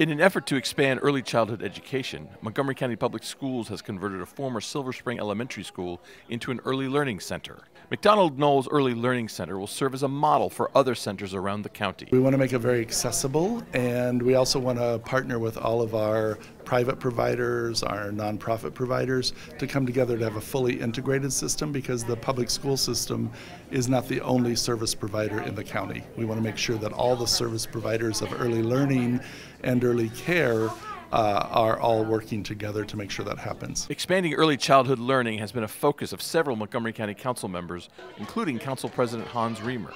In an effort to expand early childhood education, Montgomery County Public Schools has converted a former Silver Spring Elementary School into an early learning center. MacDonald Knolls Early Learning Center will serve as a model for other centers around the county. We want to make it very accessible, and we also want to partner with all of our private providers, our nonprofit providers, to come together to have a fully integrated system, because the public school system is not the only service provider in the county. We want to make sure that all the service providers of early learning and early care are all working together to make sure that happens. Expanding early childhood learning has been a focus of several Montgomery County Council members, including Council President Hans Reamer.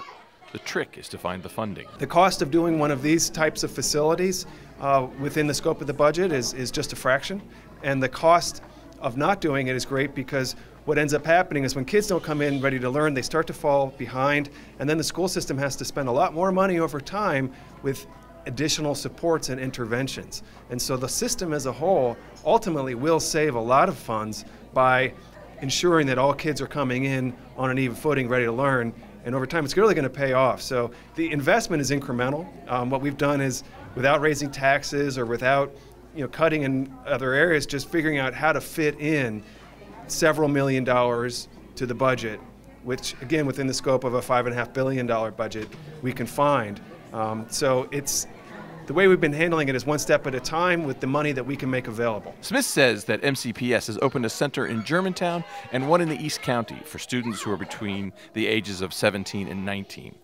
The trick is to find the funding. The cost of doing one of these types of facilities within the scope of the budget is just a fraction, and the cost of not doing it is great, because what ends up happening is when kids don't come in ready to learn, they start to fall behind, and then the school system has to spend a lot more money over time with additional supports and interventions. And so the system as a whole ultimately will save a lot of funds by ensuring that all kids are coming in on an even footing, ready to learn, and over time it's really going to pay off. So the investment is incremental. What we've done is, without raising taxes or without cutting in other areas, just figuring out how to fit in several $1 million to the budget, which again, within the scope of a $5.5 billion budget, we can find. So the way we've been handling it is one step at a time with the money that we can make available. Smith says that MCPS has opened a center in Germantown and one in the East County for students who are between the ages of 17 and 19.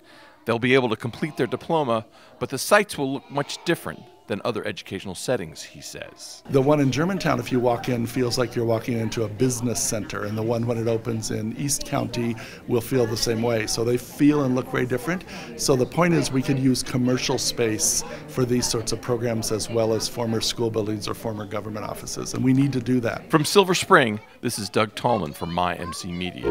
They'll be able to complete their diploma, but the sites will look much different than other educational settings, he says. The one in Germantown, if you walk in, feels like you're walking into a business center, and the one when it opens in East County will feel the same way. So they feel and look very different. So the point is, we could use commercial space for these sorts of programs, as well as former school buildings or former government offices, and we need to do that. From Silver Spring, this is Doug Tallman for My MC Media.